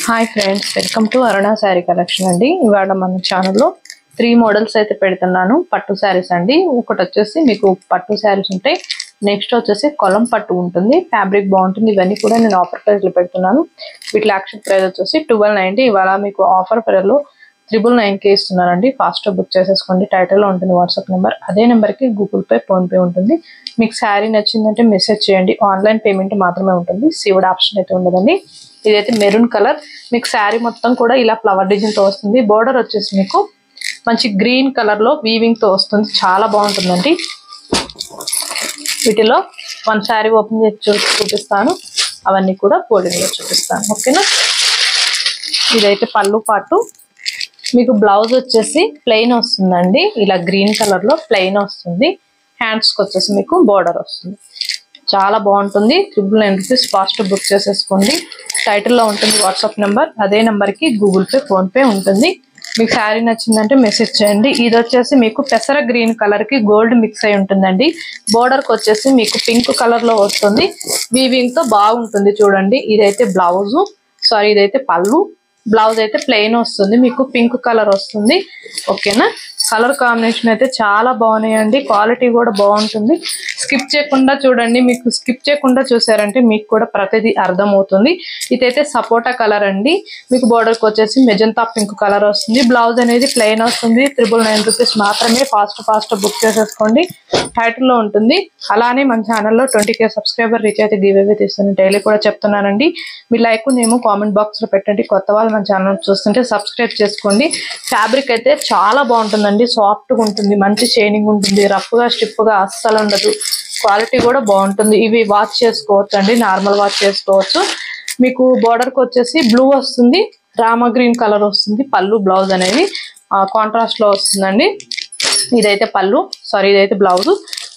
Hi friends, welcome to Aruna sari collection అండి. ఇవాళ మన ఛానల్లో 3 మోడల్స్ అయితే పెడుతున్నాను. పట్టు శారీస్ అండి. ఒకటి వచ్చేసి మీకు పట్టు శారీస్ ఉంటాయి, నెక్స్ట్ వచ్చేసి కొలం పట్టు ఉంటుంది, ఫ్యాబ్రిక్ బాగుంటుంది. ఇవన్నీ కూడా నేను ఆఫర్ ప్రైస్లో పెడుతున్నాను. వీటి యాక్చువల్ ప్రైస్ వచ్చేసి 1290. ఇవాళ మీకు ఆఫర్ ప్రైస్లో 999కి ఇస్తున్నానండి. ఫాస్ట్గా బుక్ చేసేసుకోండి. టైటిల్లో ఉంటుంది వాట్సాప్ నెంబర్, అదే నెంబర్కి గూగుల్ పే, ఫోన్పే ఉంటుంది. మీకు శారీ నచ్చిందంటే మెసేజ్ చేయండి. ఆన్లైన్ పేమెంట్ మాత్రమే ఉంటుంది, సీవుడ్ ఆప్షన్ అయితే ఉండదండి. ఇదైతే మెరూన్ కలర్, మీకు శారీ మొత్తం కూడా ఇలా ఫ్లవర్ డిజైన్ తో వస్తుంది. బోర్డర్ వచ్చేసి మీకు మంచి గ్రీన్ కలర్ లో వీవింగ్ తో వస్తుంది, చాలా బాగుంటుందండి. వీటిలో వన్ శారీ ఓపెన్ చేసి చూపిస్తాను, అవన్నీ కూడా ఫోల్డింగ్ లో చూపిస్తాను. ఓకేనా. ఇదైతే పళ్ళు పాటు, మీకు బ్లౌజ్ వచ్చేసి ప్లెయిన్ వస్తుందండి. ఇలా గ్రీన్ కలర్ లో ప్లెయిన్ వస్తుంది. హ్యాండ్స్ కి వచ్చేసి మీకు బోర్డర్ వస్తుంది, చాలా బాగుంటుంది. 999 రూపీస్. ఫాస్ట్ బుక్ చేసేసుకోండి. టైటిల్లో ఉంటుంది వాట్సాప్ నెంబర్, అదే నెంబర్కి గూగుల్ పే, ఫోన్పే ఉంటుంది. మీకు శారీ నచ్చిందంటే మెసేజ్ చేయండి. ఇది వచ్చేసి మీకు పెసర గ్రీన్ కలర్ కి గోల్డ్ మిక్స్ అయి ఉంటుందండి. బోర్డర్ కి వచ్చేసి మీకు పింక్ కలర్ లో వస్తుంది, వీవింగ్ తో బాగుంటుంది. చూడండి, ఇదైతే బ్లౌజ్, సారీ ఇదైతే పళ్ళు. బ్లౌజ్ అయితే ప్లెయిన్ వస్తుంది, మీకు పింక్ కలర్ వస్తుంది. ఓకేనా. కలర్ కాంబినేషన్ అయితే చాలా బాగున్నాయండి, క్వాలిటీ కూడా బాగుంటుంది. స్కిప్ చేయకుండా చూడండి, మీకు స్కిప్ చేయకుండా చూసారంటే మీకు కూడా ప్రతిదీ అర్థమవుతుంది. ఇదైతే సపోటా కలర్ అండి. మీకు బోర్డర్కి వచ్చేసి మెజంతా పింక్ కలర్ వస్తుంది. బ్లౌజ్ అనేది ప్లెయిన్ వస్తుంది. 999 రూపీస్ మాత్రమే. ఫాస్ట్ బుక్ చేసేసుకోండి. టైటిల్లో ఉంటుంది. అలానే మన ఛానల్లో 20K సబ్స్క్రైబర్ రీచ్ అయితే గివ్ అవే తీస్తాను. డైలీ కూడా చెప్తున్నానండి. మీ లైక్ నేమో కామెంట్ బాక్స్ లో పెట్టండి. కొత్త వాళ్ళు మన ఛానల్ చూస్తుంటే సబ్స్క్రైబ్ చేసుకోండి. ఫ్యాబ్రిక్ అయితే చాలా బాగుంటుందండి, సాఫ్ట్గా ఉంటుంది, మంచి షైనింగ్ ఉంటుంది, రఫ్గా స్టిఫ్గా అస్సలు ఉండదు. క్వాలిటీ కూడా బాగుంటుంది. ఇవి వాష్ చేసుకోవచ్చు అండి, నార్మల్ వాష్ చేసుకోవచ్చు. మీకు బోర్డర్కి వచ్చేసి బ్లూ వస్తుంది, రామా గ్రీన్ కలర్ వస్తుంది. పళ్ళు బ్లౌజ్ అనేది కాంట్రాస్ట్ లో వస్తుందండి. ఇదైతే పళ్ళు, సారీ ఇదైతే బ్లౌజ్,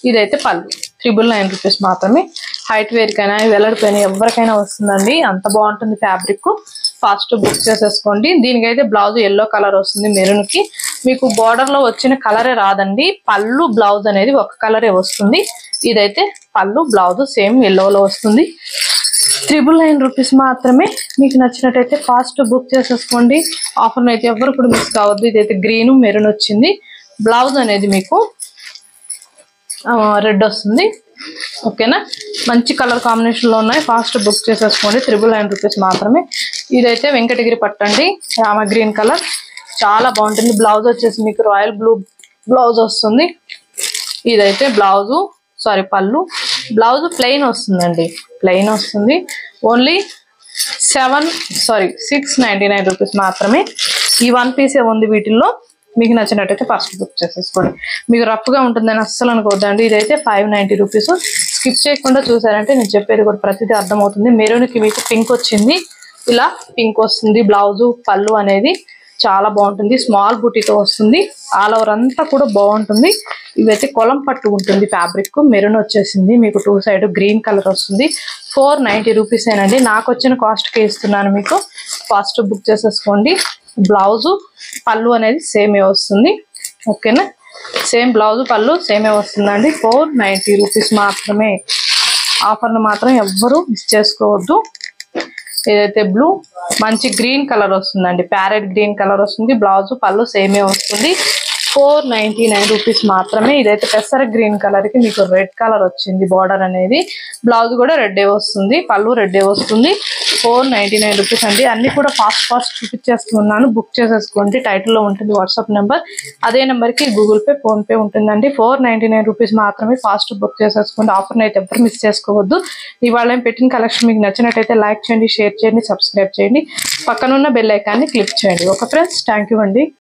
ఇదైతే పళ్ళు. 999 రూపీస్ మాత్రమే. హైట్ వేర్కైనా వెల్లడిపోయినా ఎవరికైనా వస్తుందండి, అంత బాగుంటుంది ఫ్యాబ్రిక్. ఫాస్ట్ బుక్ చేసేసుకోండి. దీనికైతే బ్లౌజ్ ఎల్లో కలర్ వస్తుంది, మెరూన్ కి. మీకు బోర్డర్ లో వచ్చిన కలరే రాదండి, పళ్ళు బ్లౌజ్ అనేది ఒక కలరే వస్తుంది. ఇదైతే పళ్ళు బ్లౌజ్ సేమ్ ఎల్లోలో వస్తుంది. 999 రూపీస్ మాత్రమే. మీకు నచ్చినట్టయితే ఫాస్ట్ బుక్ చేసేసుకోండి. ఆఫర్ అయితే ఎవరు కూడా మిస్ కావద్దు. ఇదైతే గ్రీన్ మెరూన్ వచ్చింది. బ్లౌజ్ అనేది మీకు రెడ్ వస్తుంది. ఓకేనా. మంచి కలర్ కాంబినేషన్ లో ఉన్నాయి. ఫాస్ట్ బుక్ చేసేసుకోండి. 999 రూపీస్ మాత్రమే. ఇదైతే వెంకటగిరి పట్టండి, రామ గ్రీన్ కలర్, చాలా బాగుంటుంది. బ్లౌజ్ వచ్చేసి మీకు రాయల్ బ్లూ బ్లౌజ్ వస్తుంది. ఇదైతే బ్లౌజు, సారీ పళ్ళు. బ్లౌజ్ ప్లెయిన్ వస్తుందండి, ప్లెయిన్ వస్తుంది. ఓన్లీ 699 రూపీస్ మాత్రమే. ఈ 1 పీసే ఉంది వీటిల్లో. మీకు నచ్చినట్టయితే ఫస్ట్ బుక్ చేసేసుకోండి. మీకు రఫ్ గా ఉంటుందని అస్సలు అనుకోవద్దండి. ఇదైతే 590 రూపీస్. స్కిప్ చేయకుండా చూసారంటే నేను చెప్పేది కూడా ప్రతిదీ అర్థమవుతుంది. మెరూన్ కి మీకు పింక్ వచ్చింది, ఇలా పింక్ వస్తుంది. బ్లౌజు పళ్ళు అనేది చాలా బాగుంటుంది, స్మాల్ బుటీతో వస్తుంది. ఆల్ ఓవర్ అంతా కూడా బాగుంటుంది. ఇవైతే కొలం పట్టు ఉంటుంది ఫ్యాబ్రిక్. మెరూన్ వచ్చేసింది, మీకు 2 సైడ్ గ్రీన్ కలర్ వస్తుంది. 490 రూపీస్ ఏనండి. నాకు వచ్చిన కాస్ట్ కి ఇస్తున్నాను మీకు. ఫాస్ట్ బుక్ చేసేసుకోండి. బ్లౌజు పళ్ళు అనేది సేమే వస్తుంది. ఓకేనా. సేమ్ బ్లౌజు పళ్ళు సేమే వస్తుందండి. 490 రూపీస్ మాత్రమే. ఆఫర్ను మాత్రం ఎవ్వరూ మిస్ చేసుకోవద్దు. ఏదైతే బ్లూ మంచి గ్రీన్ కలర్ వస్తుందండి, ప్యారెట్ గ్రీన్ కలర్ వస్తుంది. బ్లౌజ్ పళ్ళు సేమే వస్తుంది. 499 రూపీస్ మాత్రమే. ఇదైతే పెసర గ్రీన్ కలర్ కి మీకు రెడ్ కలర్ వచ్చింది బోర్డర్ అనేది. బ్లౌజ్ కూడా రెడ్డే వస్తుంది, పళ్ళు రెడ్డే వస్తుంది. 499 రూపీస్ అండి. అన్ని కూడా ఫాస్ట్ చూపించేస్తున్నాను. బుక్ చేసేసుకోండి. టైటిల్లో ఉంటుంది వాట్సాప్ నెంబర్, అదే నెంబర్ కి గూగుల్ పే, ఫోన్ పే ఉంటుందండి. 499 రూపీస్ మాత్రమే. ఫాస్ట్ బుక్ చేసేసుకోండి. ఆఫర్ని అయితే ఎవరు మిస్ చేసుకోవద్దు. ఇవాళ నేను పెట్టిన కలెక్షన్ మీకు నచ్చినట్టయితే లైక్ చేయండి, షేర్ చేయండి, సబ్స్క్రైబ్ చేయండి. పక్కనున్న బెల్ ఐకాన్ని క్లిక్ చేయండి. ఓకే ఫ్రెండ్స్, థ్యాంక్ యూ అండి.